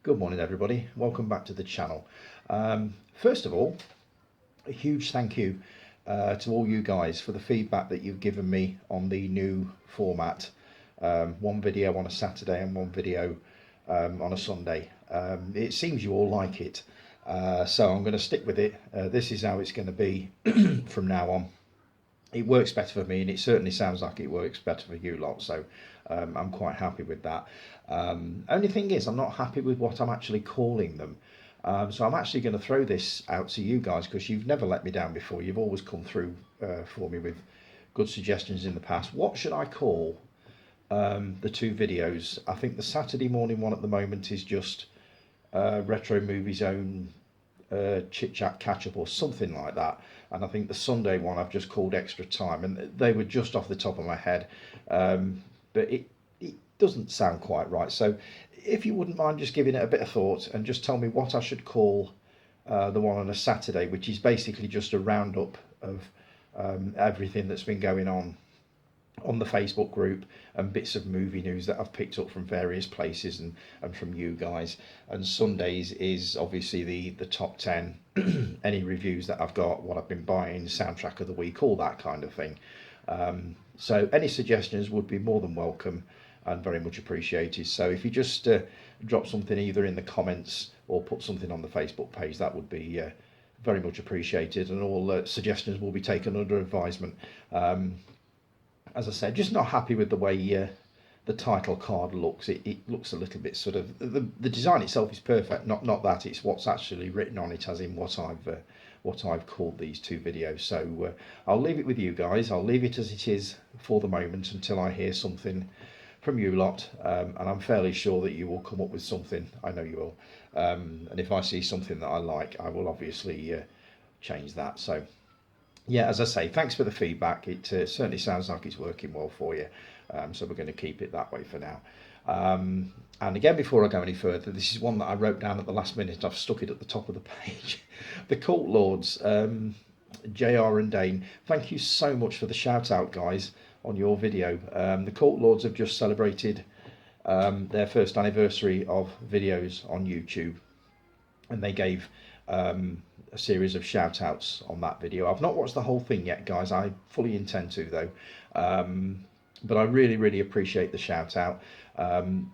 Good morning everybody, welcome back to the channel. First of all, a huge thank you to all you guys for the feedback that you've given me on the new format. One video on a Saturday and one video on a Sunday. It seems you all like it, so I'm going to stick with it. This is how it's going to be from now on. It works better for me, and it certainly sounds like it works better for you lot, so I'm quite happy with that. Only thing is, I'm not happy with what I'm actually calling them. So I'm actually going to throw this out to you guys, because you've never let me down before. You've always come through for me with good suggestions in the past. What should I call the two videos? I think the Saturday morning one at the moment is just Retro Movie Zone chit chat catch up or something like that, and I think the Sunday one I've just called Extra Time, and they were just off the top of my head, but it doesn't sound quite right. So if you wouldn't mind just giving it a bit of thought and just tell me what I should call the one on a Saturday, which is basically just a roundup of everything that's been going on the Facebook group and bits of movie news that I've picked up from various places and from you guys. And Sundays is obviously the top 10, any reviews that I've got, what I've been buying, soundtrack of the week, all that kind of thing. So any suggestions would be more than welcome and very much appreciated. So if you just drop something either in the comments or put something on the Facebook page, that would be very much appreciated, and all suggestions will be taken under advisement. As I said, just not happy with the way the title card looks. It looks a little bit sort of, the design itself is perfect, not that, it's what's actually written on it, as in what I've called these two videos. So I'll leave it with you guys. I'll leave it as it is for the moment until I hear something from you lot, and I'm fairly sure that you will come up with something. I know you will, and if I see something that I like, I will obviously change that. So yeah, as I say, thanks for the feedback. It certainly sounds like it's working well for you, so we're going to keep it that way for now. And again, before I go any further, this is one that I wrote down at the last minute. I've stuck it at the top of the page. The Cult Lords, JR and Dane, thank you so much for the shout out, guys, on your video. The Cult Lords have just celebrated their first anniversary of videos on YouTube, and they gave a series of shout outs on that video. I've not watched the whole thing yet, guys. I fully intend to, though. But I really appreciate the shout out.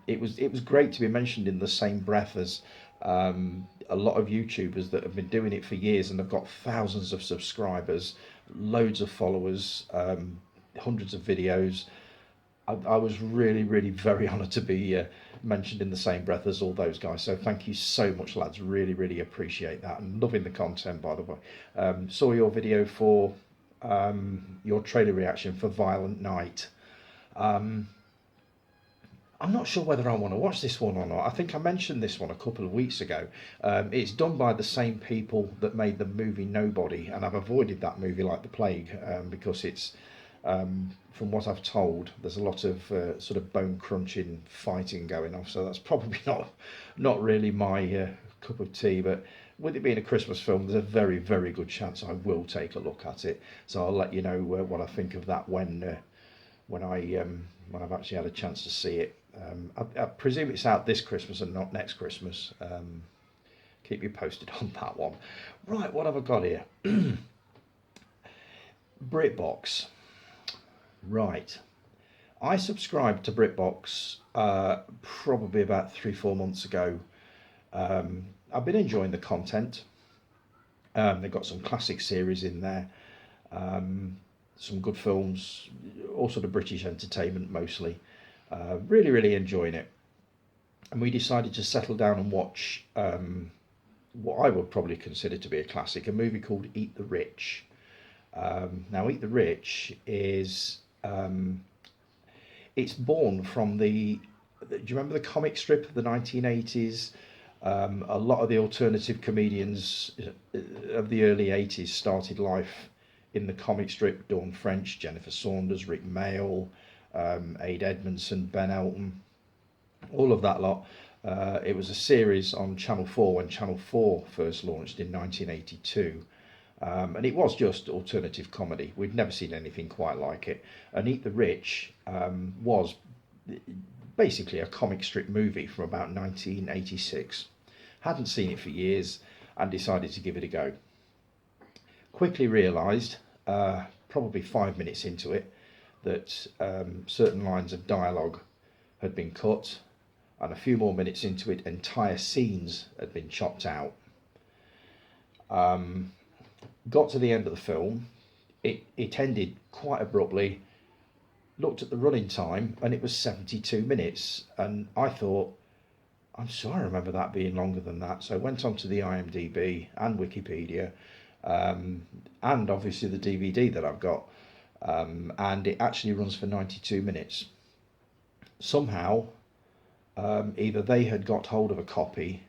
It was great to be mentioned in the same breath as a lot of YouTubers that have been doing it for years and have got thousands of subscribers, loads of followers, hundreds of videos. I was really very honoured to be mentioned in the same breath as all those guys. So thank you so much, lads. Really appreciate that, and loving the content, by the way. Saw your video for your trailer reaction for Violent Night. I'm not sure whether I want to watch this one or not. I think I mentioned this one a couple of weeks ago. It's done by the same people that made the movie Nobody, and I've avoided that movie like the plague, because it's from what I've told, there's a lot of sort of bone crunching fighting going on, so that's probably not really my cup of tea. But with it being a Christmas film, there's a very good chance I will take a look at it. So I'll let you know what I think of that when I've actually had a chance to see it. I presume it's out this Christmas and not next Christmas. Keep you posted on that one. Right, what have I got here? BritBox. Right, I subscribed to BritBox probably about 3-4 months ago. I've been enjoying the content. They've got some classic series in there, some good films, all sort of British entertainment mostly. Really enjoying it. And we decided to settle down and watch what I would probably consider to be a classic, a movie called Eat the Rich. Now, Eat the Rich is it's born from do you remember the comic strip of the 1980s? A lot of the alternative comedians of the early 80s started life in the comic strip. Dawn French, Jennifer Saunders, Rick Mayall, Ade Edmondson, Ben Elton, all of that lot. It was a series on Channel 4 when Channel 4 first launched in 1982. And it was just alternative comedy. We'd never seen anything quite like it. And Eat the Rich was basically a comic strip movie from about 1986. Hadn't seen it for years and decided to give it a go. Quickly realised, probably 5 minutes into it, that certain lines of dialogue had been cut, and a few more minutes into it, entire scenes had been chopped out. Got to the end of the film, it ended quite abruptly, looked at the running time, and it was 72 minutes, and I thought, I'm sure I remember that being longer than that. So I went on to the IMDb and Wikipedia, and obviously the DVD that I've got, and it actually runs for 92 minutes. Somehow, either they had got hold of a copy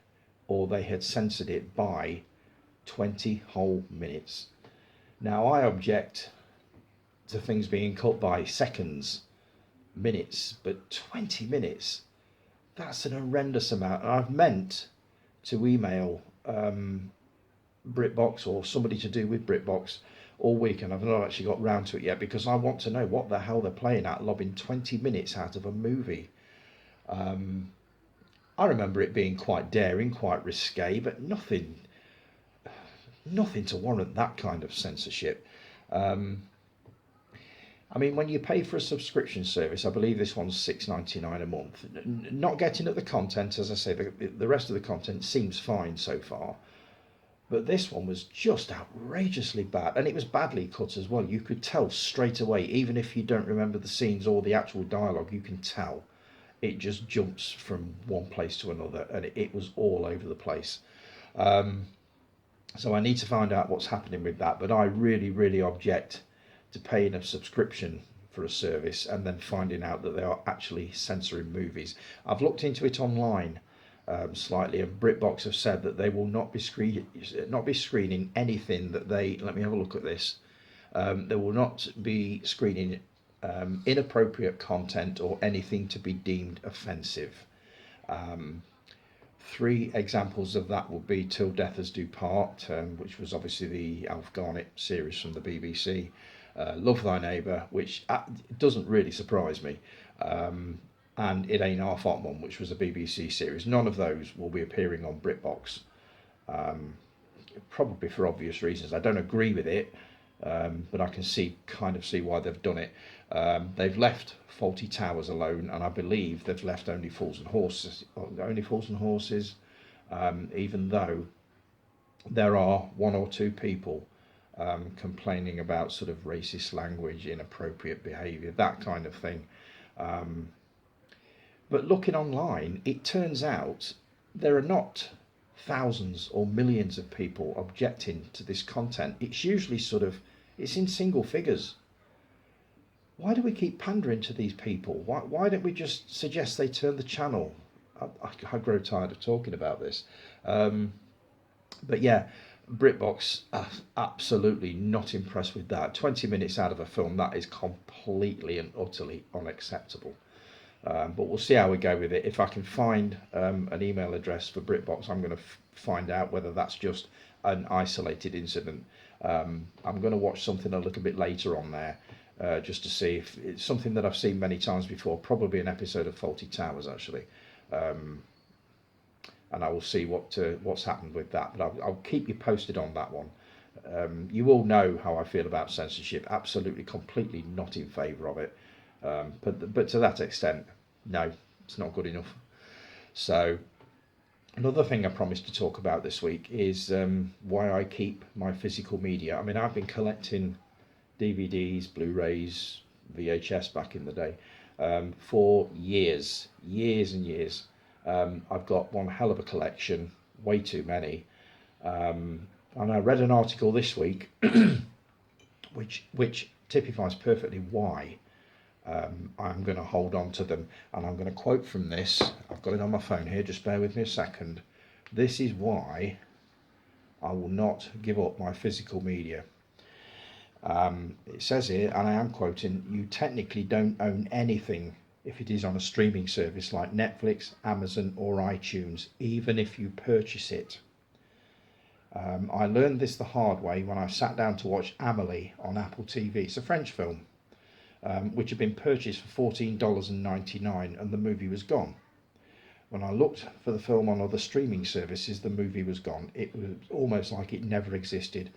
or they had censored it by 20 whole minutes. Now, I object to things being cut by seconds, minutes, but 20 minutes, that's an horrendous amount. And I've meant to email BritBox or somebody to do with BritBox all week, and I've not actually got round to it yet, because I want to know what the hell they're playing at, lobbing 20 minutes out of a movie. I remember it being quite daring, quite risque, but nothing to warrant that kind of censorship. I mean, when you pay for a subscription service, I believe this one's $6.99 a month. Not getting at the content, as I say, the rest of the content seems fine so far. But this one was just outrageously bad, and it was badly cut as well. You could tell straight away, even if you don't remember the scenes or the actual dialogue, you can tell. It just jumps from one place to another, and it was all over the place. So I need to find out what's happening with that, but I really, really object to paying a subscription for a service and then finding out that they are actually censoring movies. I've looked into it online slightly, and BritBox have said that they will not be screening anything that they. Let me have a look at this. They will not be screening inappropriate content or anything to be deemed offensive. 3 examples of that would be Till Death Us Do Part, which was obviously the Alf Garnett series from the BBC. Love Thy Neighbour, which doesn't really surprise me, and It Ain't Half Hot Mum, which was a BBC series. None of those will be appearing on BritBox, probably for obvious reasons. I don't agree with it, but I can kind of see why they've done it. They've left Fawlty Towers alone, and I believe they've left Only Fools and Horses, even though there are 1 or 2 people complaining about sort of racist language, inappropriate behaviour, that kind of thing. But looking online, it turns out there are not thousands or millions of people objecting to this content. It's usually it's in single figures. Why do we keep pandering to these people? Why don't we just suggest they turn the channel? I grow tired of talking about this. But yeah, BritBox, absolutely not impressed with that. 20 minutes out of a film, that is completely and utterly unacceptable. But we'll see how we go with it. If I can find an email address for BritBox, I'm going to find out whether that's just an isolated incident. I'm going to watch something a little bit later on there, just to see if it's something that I've seen many times before, probably an episode of Fawlty Towers actually. And I will see what's happened with that, but I'll keep you posted on that one. You all know how I feel about censorship. Absolutely, completely not in favour of it. But to that extent, no, it's not good enough. So another thing I promised to talk about this week is why I keep my physical media. I mean, I've been collecting DVDs, Blu-rays, VHS back in the day for years and years. I've got one hell of a collection, way too many. And I read an article this week which typifies perfectly why I'm going to hold on to them. And I'm going to quote from this. I've got it on my phone here, just bear with me a second. This is why I will not give up my physical media. It says here, and I am quoting, "You technically don't own anything if it is on a streaming service like Netflix, Amazon or iTunes, even if you purchase it. I learned this the hard way when I sat down to watch Amélie on Apple TV. It's a French film. which had been purchased for $14.99, and the movie was gone. When I looked for the film on other streaming services, the movie was gone. It was almost like it never existed.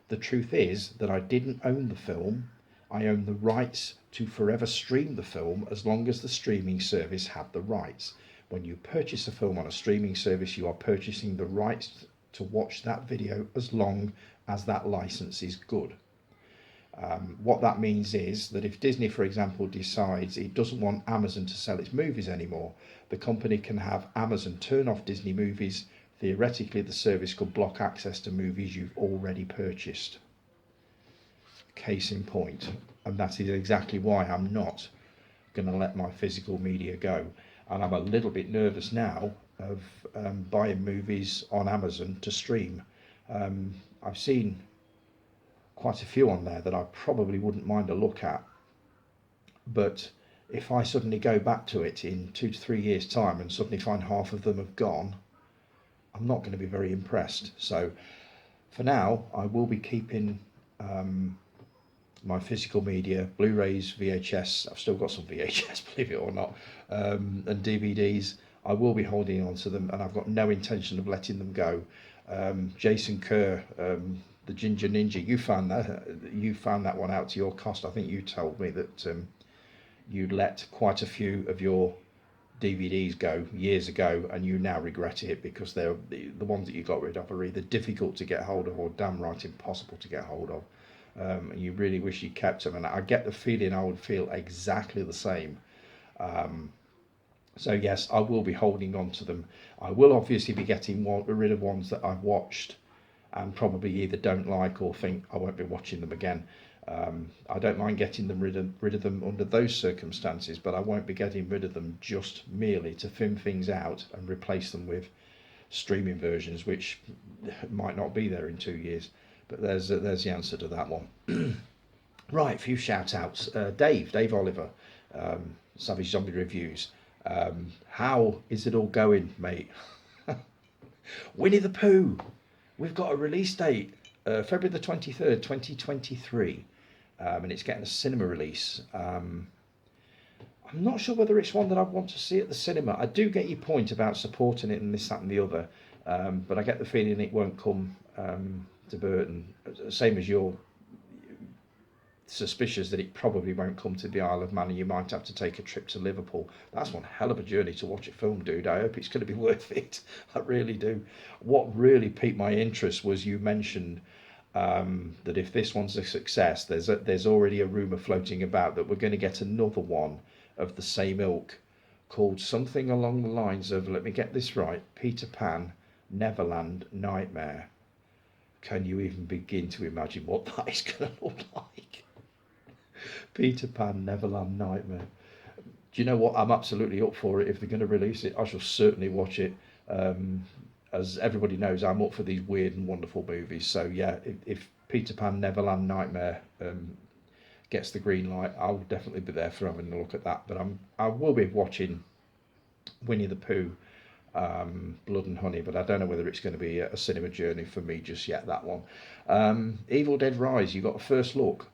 The truth is that I didn't own the film. I owned the rights to forever stream the film as long as the streaming service had the rights. When you purchase a film on a streaming service, you are purchasing the rights to watch that video as long as that license is good. What that means is that if Disney, for example, decides it doesn't want Amazon to sell its movies anymore, the company can have Amazon turn off Disney movies. Theoretically, the service could block access to movies you've already purchased. Case in point. And that is exactly why I'm not going to let my physical media go. And I'm a little bit nervous now of buying movies on Amazon to stream. I've seen quite a few on there that I probably wouldn't mind a look at, but if I suddenly go back to it in 2 to 3 years time and suddenly find half of them have gone, I'm not going to be very impressed. So for now I will be keeping my physical media, Blu-rays, VHS. I've still got some VHS, believe it or not, and DVDs. I will be holding on to them, and I've got no intention of letting them go. Jason Kerr, the Ginger Ninja, you found that one out to your cost. I think you told me that you'd let quite a few of your DVDs go years ago, and you now regret it because they're the ones that you got rid of are either difficult to get hold of or damn right impossible to get hold of. And you really wish you kept them, and I get the feeling I would feel exactly the same. So yes, I will be holding on to them. I will obviously be getting rid of ones that I've watched and probably either don't like or think I won't be watching them again. I don't mind getting them rid of them under those circumstances, but I won't be getting rid of them just merely to thin things out and replace them with streaming versions, which might not be there in 2 years. But there's the answer to that one. Right, a few shout outs. Dave Oliver, Savage Zombie Reviews. How is it all going, mate? Winnie the Pooh. We've got a release date, February the 23rd, 2023, and it's getting a cinema release. I'm not sure whether it's one that I want to see at the cinema. I do get your point about supporting it and this, that and the other, but I get the feeling it won't come to Burton, same as you're suspicious that it probably won't come to the Isle of Man and you might have to take a trip to Liverpool. That's one hell of a journey to watch a film, dude. I hope it's going to be worth it. I really do. What really piqued my interest was you mentioned that if this one's a success, there's already a rumour floating about that we're going to get another one of the same ilk called something along the lines of, let me get this right, Peter Pan, Neverland, Nightmare. Can you even begin to imagine what that is going to look like? Peter Pan, Neverland, Nightmare. Do you know what? I'm absolutely up for it. If they're going to release it, I shall certainly watch it. As everybody knows, I'm up for these weird and wonderful movies. So yeah, if Peter Pan, Neverland, Nightmare gets the green light, I'll definitely be there for having a look at that. But I will be watching Winnie the Pooh, Blood and Honey, but I don't know whether it's going to be a cinema journey for me just yet, that one. Evil Dead Rise, you got a first look.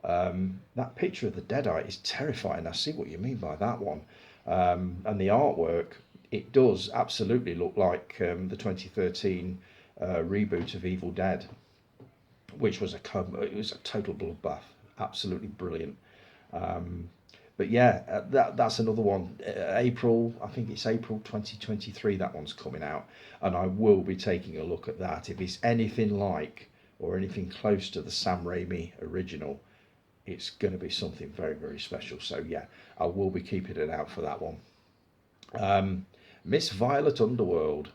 That picture of the Deadite is terrifying. I see what you mean by that one. And the artwork, it does absolutely look like the 2013 reboot of Evil Dead, which was it was a total bloodbath, absolutely brilliant. But yeah, that's another one. April, I think it's April 2023, that one's coming out, and I will be taking a look at that. If it's anything like or anything close to the Sam Raimi original, it's going to be something very, very special. So yeah, I will be keeping it out for that one. Miss Violet's Underworld.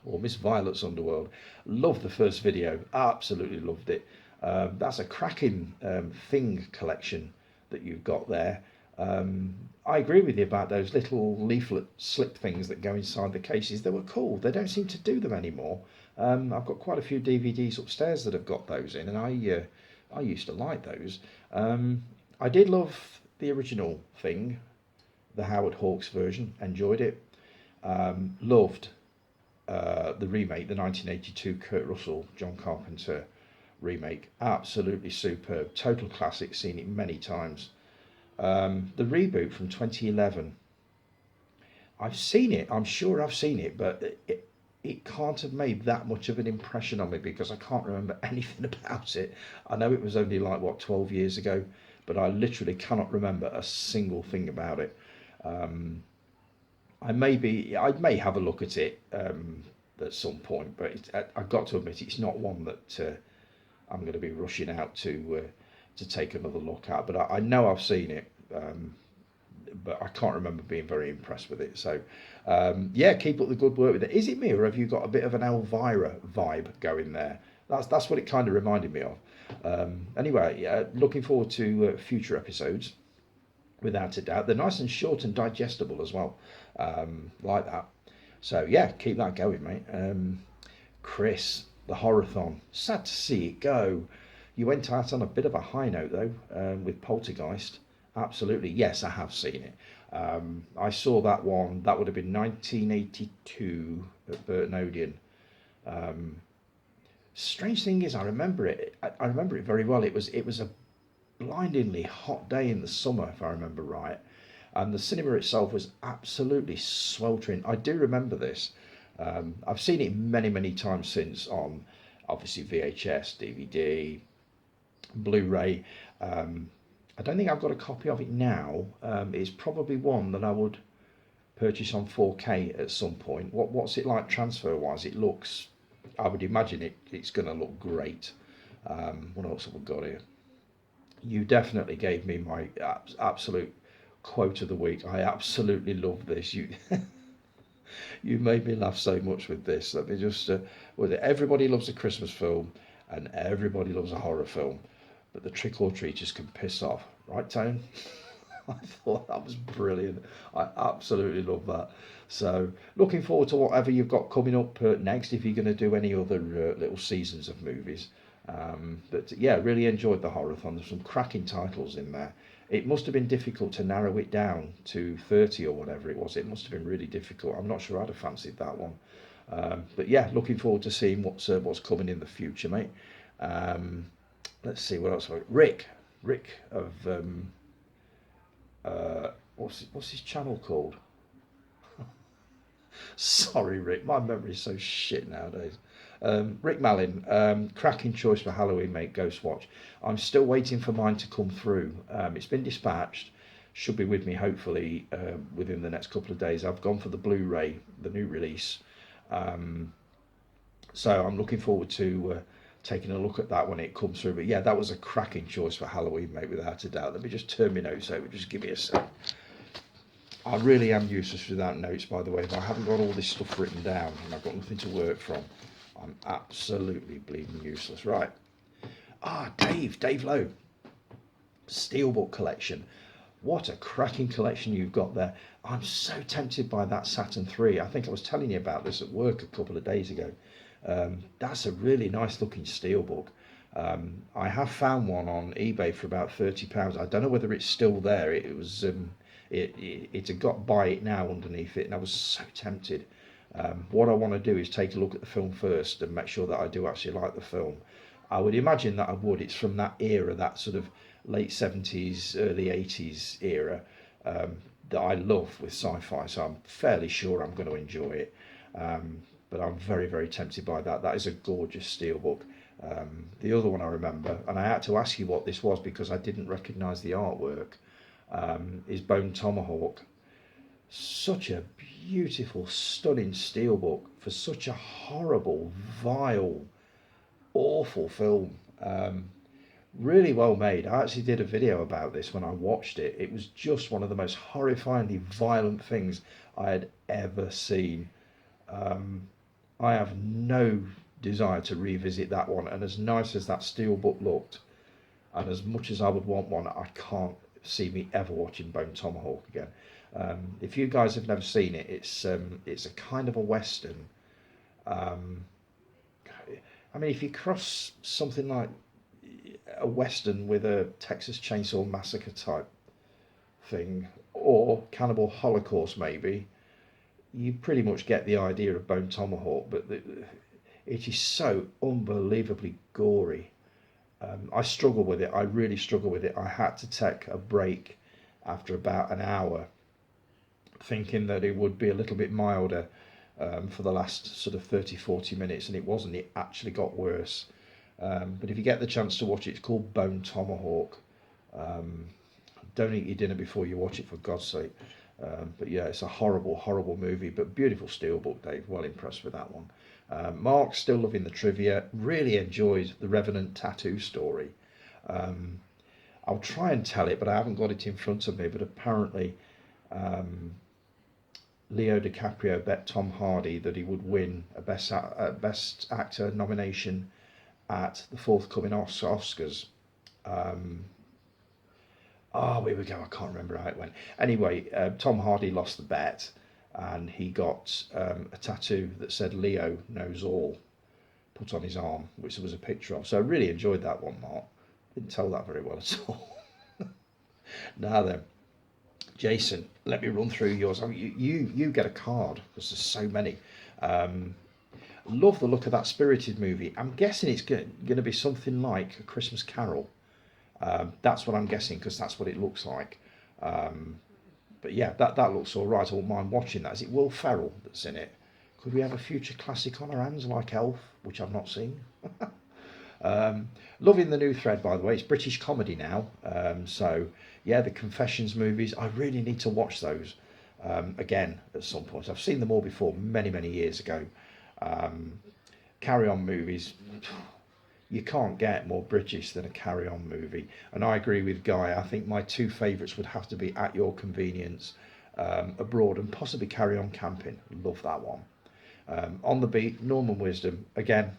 Loved the first video, absolutely loved it. That's a cracking thing collection that you've got there. I agree with you about those little leaflet slip things that go inside the cases. They were cool. They don't seem to do them anymore. I've got quite a few DVDs upstairs that have got those in, and I used to like those. I did love the original thing, the Howard Hawks version. Enjoyed it. Loved the remake, the 1982 Kurt Russell, John Carpenter remake. Absolutely superb. Total classic. Seen it many times. The reboot from 2011. I've seen it. I'm sure I've seen it, but it can't have made that much of an impression on me because I can't remember anything about it. I know it was only like, what, 12 years ago, but I literally cannot remember a single thing about it. Um, I may have a look at it at some point, but I've got to admit it's not one that I'm going to be rushing out to take another look at. But I know I've seen it, but I can't remember being very impressed with it. So yeah, keep up the good work with it. Is it me, or have you got a bit of an Elvira vibe going there? That's what it kind of reminded me of. Anyway, yeah, looking forward to future episodes, without a doubt. They're nice and short and digestible as well, like that. So yeah, keep that going, mate. Chris, the Horrorthon. Sad to see it go. You went out on a bit of a high note though, with Poltergeist. Absolutely, yes, I have seen it. I saw that one. That would have been 1982 at Burton Odeon. Strange thing is, I remember it. I remember it very well. It was a blindingly hot day in the summer, if I remember right, and the cinema itself was absolutely sweltering. I do remember this. I've seen it many, many times since on obviously VHS, DVD, Blu-ray. I don't think I've got a copy of it now. It's probably one that I would purchase on 4K at some point. What's it like transfer wise? It looks, I would imagine it's going to look great. What else have we got here? You definitely gave me my absolute quote of the week. I absolutely love this. You made me laugh so much with this. Let me just everybody loves a Christmas film and everybody loves a horror film, but the trick or treaters can piss off, right, Tone? I thought that was brilliant. I absolutely love that. So looking forward to whatever you've got coming up next, if you're going to do any other little seasons of movies. But yeah, really enjoyed the Horrorthon. There's some cracking titles in there. It must have been difficult to narrow it down to 30 or whatever it was. It must have been really difficult. I'm not sure I'd have fancied that one. But yeah, looking forward to seeing what's coming in the future, mate. Let's see what else. Rick of what's his channel called? Sorry, Rick, my memory's so shit nowadays. Rick Mallin, cracking choice for Halloween, mate. Ghostwatch. I'm still waiting for mine to come through. It's been dispatched. Should be with me hopefully within the next couple of days. I've gone for the Blu-ray, the new release. So I'm looking forward to taking a look at that when it comes through. But yeah, that was a cracking choice for Halloween, mate, without a doubt. Let me just turn my notes over. Just give me a sec. I really am useless without notes, by the way. If I haven't got all this stuff written down and I've got nothing to work from, I'm absolutely bleeding useless. Right. Dave Lowe. Steelbook collection. What a cracking collection you've got there. I'm so tempted by that Saturn 3. I think I was telling you about this at work a couple of days ago. That's a really nice looking steelbook. I have found one on eBay for about £30. I don't know whether it's still there. It was it had got buy it now underneath it, and I was so tempted. What I want to do is take a look at the film first and make sure that I do actually like the film. I would imagine that I would. It's from that era, that sort of late 70s, early 80s era that I love with sci-fi, so I'm fairly sure I'm going to enjoy it. But I'm very, very tempted by that. That is a gorgeous steelbook. The other one I remember, and I had to ask you what this was because I didn't recognise the artwork, is Bone Tomahawk. Such a beautiful, stunning steelbook for such a horrible, vile, awful film. Really well made. I actually did a video about this when I watched it. It was just one of the most horrifyingly violent things I had ever seen. I have no desire to revisit that one, and as nice as that steelbook looked, and as much as I would want one, I can't see me ever watching Bone Tomahawk again. If you guys have never seen it, it's a kind of a western. I mean, if you cross something like a western with a Texas Chainsaw Massacre type thing, or Cannibal Holocaust maybe, you pretty much get the idea of Bone Tomahawk. But it is so unbelievably gory. I struggle with it. I really struggle with it. I had to take a break after about an hour, thinking that it would be a little bit milder for the last sort of 30-40 minutes, and it wasn't. It actually got worse. But if you get the chance to watch it, it's called Bone Tomahawk. Don't eat your dinner before you watch it, for God's sake. But yeah, it's a horrible, horrible movie, but beautiful steelbook, Dave. Well impressed with that one. Mark's still loving the trivia. Really enjoyed the Revenant tattoo story. I'll try and tell it, but I haven't got it in front of me. But apparently, Leo DiCaprio bet Tom Hardy that he would win a Best Actor nomination at the forthcoming Oscars. Here we go. I can't remember how it went. Anyway, Tom Hardy lost the bet, and he got a tattoo that said "Leo knows all" put on his arm, which there was a picture of. So I really enjoyed that one, Mark. Didn't tell that very well at all. Now then, Jason, let me run through yours. I mean, you get a card because there's so many. Love the look of that Spirited movie. I'm guessing it's going to be something like A Christmas Carol. That's what I'm guessing, because that's what it looks like. But yeah, that looks all right. I wouldn't mind watching that. Is it Will Ferrell that's in it? Could we have a future classic on our hands like Elf, which I've not seen? Loving the new thread, by the way. It's British comedy now. So yeah, the Confessions movies, I really need to watch those again at some point. I've seen them all before, many years ago. Carry On movies, you can't get more British than a Carry On movie. And I agree with Guy. I think my two favourites would have to be At Your Convenience, Abroad, and possibly Carry On Camping. Love that one. On the Beat, Norman Wisdom, again,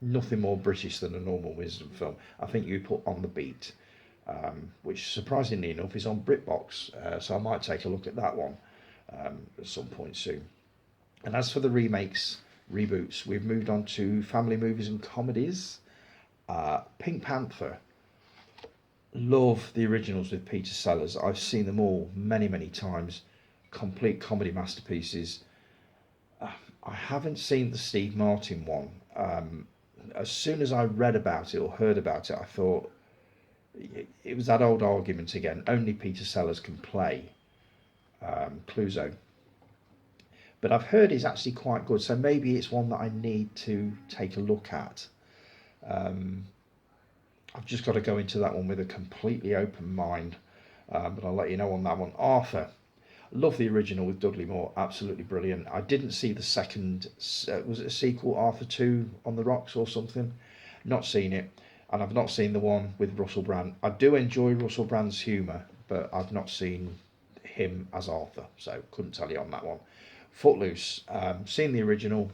nothing more British than a Norman Wisdom film. I think you put On the Beat, which surprisingly enough is on BritBox, so I might take a look at that one at some point soon. And as for the remakes, reboots, we've moved on to family movies and comedies. Pink Panther, love the originals with Peter Sellers. I've seen them all many times. Complete comedy masterpieces. I haven't seen the Steve Martin one. As soon as I read about it or heard about it, I thought it was that old argument again. Only Peter Sellers can play Clouseau. But I've heard it's actually quite good, so maybe it's one that I need to take a look at. I've just got to go into that one with a completely open mind, but I'll let you know on that one. Arthur, love the original with Dudley Moore, absolutely brilliant. I didn't see the second, was it a sequel, Arthur 2 on the Rocks or something? Not seen it, and I've not seen the one with Russell Brand. I do enjoy Russell Brand's humour, but I've not seen him as Arthur, so couldn't tell you on that one. Footloose, seen the original,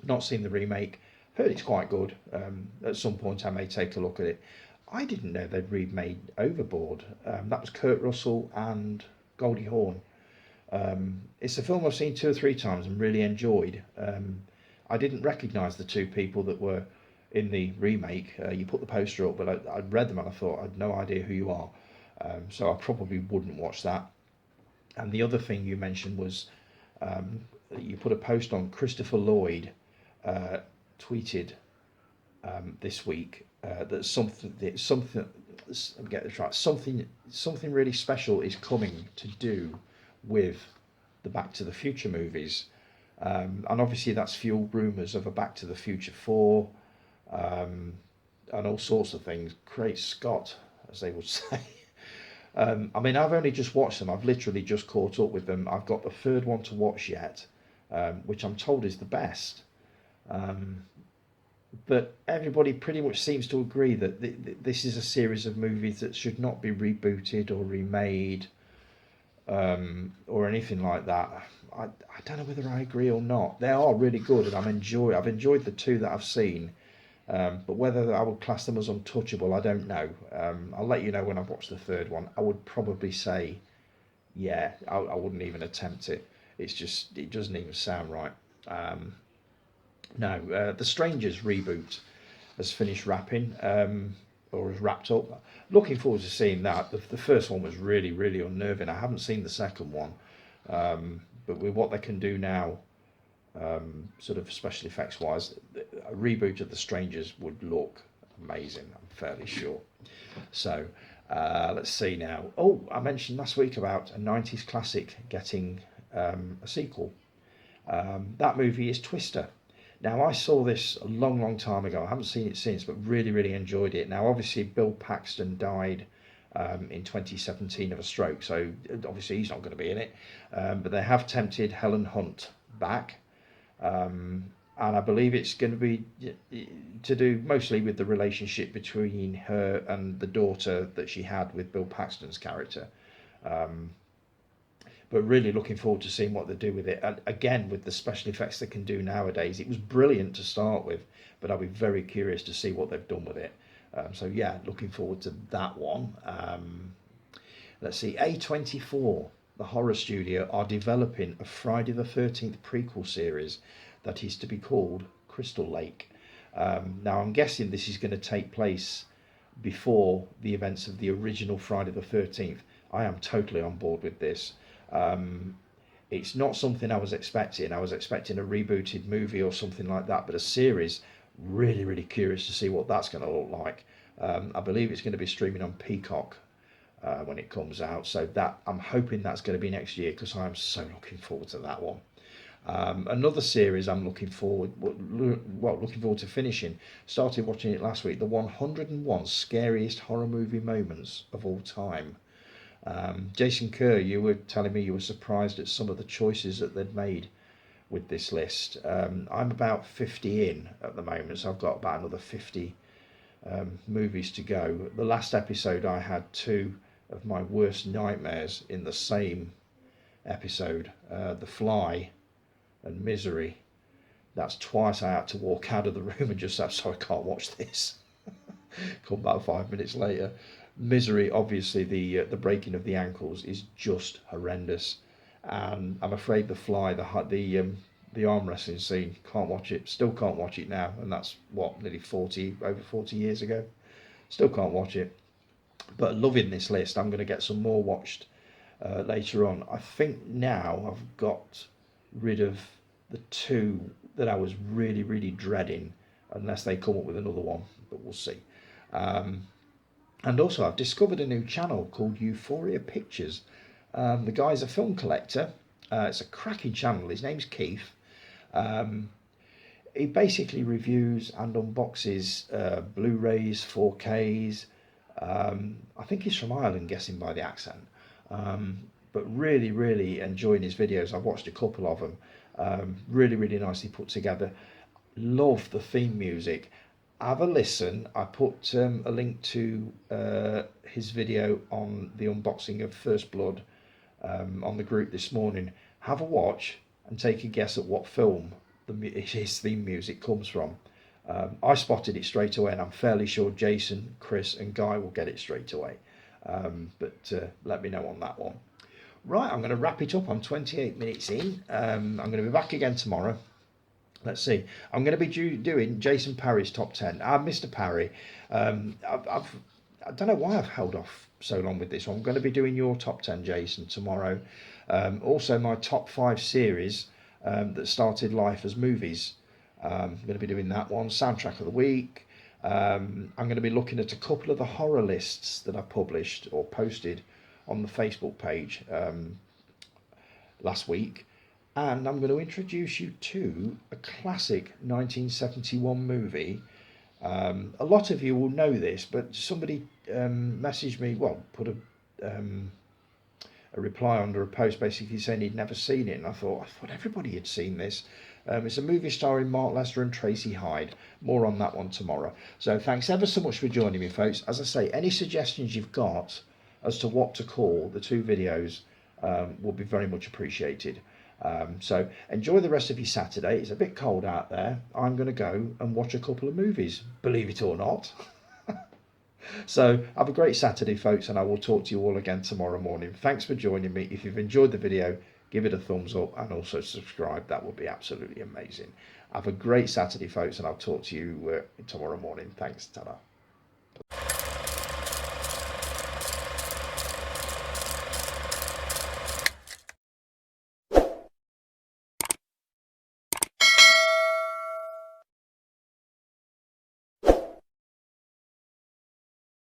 not seen the remake. Heard it's quite good. At some point I may take a look at it. I didn't know they'd remade Overboard. That was Kurt Russell and Goldie Hawn. It's a film I've seen 2 or 3 times and really enjoyed. I didn't recognise the two people that were in the remake. You put the poster up, but I'd read them and I thought, I'd no idea who you are. So I probably wouldn't watch that. And the other thing you mentioned was you put a post on. Christopher Lloyd tweeted this week that something let me get this right, something really special is coming to do with the Back to the Future movies, and obviously that's fueled rumours of a Back to the Future 4, and all sorts of things. Great Scott, as they would say. I mean, I've only just watched them. I've literally just caught up with them. I've got the third one to watch yet, which I'm told is the best. But everybody pretty much seems to agree that this is a series of movies that should not be rebooted or remade, or anything like that. I don't know whether I agree or not. They are really good, and I've enjoyed the 2 that I've seen. But whether I would class them as untouchable, I don't know. I'll let you know when I've watched the third one. I would probably say, yeah, I wouldn't even attempt it. It doesn't even sound right. No, The Strangers reboot has finished wrapping, or has wrapped up. Looking forward to seeing that. The first one was really unnerving. I haven't seen the second one, but with what they can do now, sort of special effects wise, a reboot of The Strangers would look amazing, I'm fairly sure. So Let's see now. Oh, I mentioned last week about a 90s classic getting a sequel. That movie is Twister. Now, I saw this a long, long time ago. I haven't seen it since, but really, really enjoyed it. Now, obviously, Bill Paxton died in 2017 of a stroke, so obviously he's not going to be in it. But they have tempted Helen Hunt back. And I believe it's going to be to do mostly with the relationship between her and the daughter that she had with Bill Paxton's character. But really looking forward to seeing what they do with it. And again, with the special effects they can do nowadays, it was brilliant to start with, but I'll be very curious to see what they've done with it. So yeah, looking forward to that one. Let's see, A24, the horror studio, are developing a Friday the 13th prequel series that is to be called Crystal Lake. Now I'm guessing this is going to take place before the events of the original Friday the 13th. I am totally on board with this. It's not something I was expecting. I was expecting a rebooted movie or something like that, but a series. Really, really curious to see what that's going to look like. I believe it's going to be streaming on Peacock when it comes out, so that I'm hoping that's going to be next year, because I'm so looking forward to that one. Another series I'm looking forward to finishing. Started watching it last week. The 101 Scariest Horror Movie Moments of All Time. Jason Kerr, you were telling me you were surprised at some of the choices that they'd made with this list. I'm about 50 in at the moment, so I've got about another 50 movies to go. The last episode, I had two of my worst nightmares in the same episode. The Fly and Misery. That's twice I had to walk out of the room and just say, sorry, I can't watch this. Come back 5 minutes later. Misery, obviously the breaking of the ankles is just horrendous, and I'm afraid The Fly, the arm wrestling scene, can't watch it. Still can't watch it now, and that's what, nearly over 40 years ago. Still can't watch it. But loving this list. I'm going to get some more watched later on. I think now I've got rid of the two that I was really, really dreading, unless they come up with another one, but we'll see. And also I've discovered a new channel called Euphoria Pictures. The guy's a film collector. It's a cracking channel. His name's Keith. He basically reviews and unboxes Blu-rays, 4Ks. I think he's from Ireland, guessing by the accent. But really, really enjoying his videos. I've watched a couple of them. Really, really nicely put together. Love the theme music. Have a listen. I put a link to his video on the unboxing of First Blood on the group this morning. Have a watch and take a guess at what film his theme music comes from. I spotted it straight away, and I'm fairly sure Jason, Chris and Guy will get it straight away. But let me know on that one. Right, I'm going to wrap it up. I'm 28 minutes in. I'm going to be back again tomorrow. Let's see. I'm going to be doing Jason Parry's top 10. Mr. Parry, I don't know why I've held off so long with this one. I'm going to be doing your top 10, Jason, tomorrow. Also, my top 5 series that started life as movies. I'm going to be doing that one. Soundtrack of the week. I'm going to be looking at a couple of the horror lists that I published or posted on the Facebook page last week. And I'm going to introduce you to a classic 1971 movie. A lot of you will know this, but somebody messaged me, put a reply under a post basically saying he'd never seen it. And I thought everybody had seen this. It's a movie starring Mark Lester and Tracy Hyde. More on that one tomorrow. So thanks ever so much for joining me, folks. As I say, any suggestions you've got as to what to call the two videos will be very much appreciated. So enjoy the rest of your Saturday. It's a bit cold out there. I'm going to go and watch a couple of movies, believe it or not. So have a great Saturday, folks, and I will talk to you all again tomorrow morning. Thanks for joining me. If you've enjoyed the video, give it a thumbs up and also subscribe. That would be absolutely amazing. Have a great Saturday, folks, and I'll talk to you tomorrow morning. Thanks. Ta-da.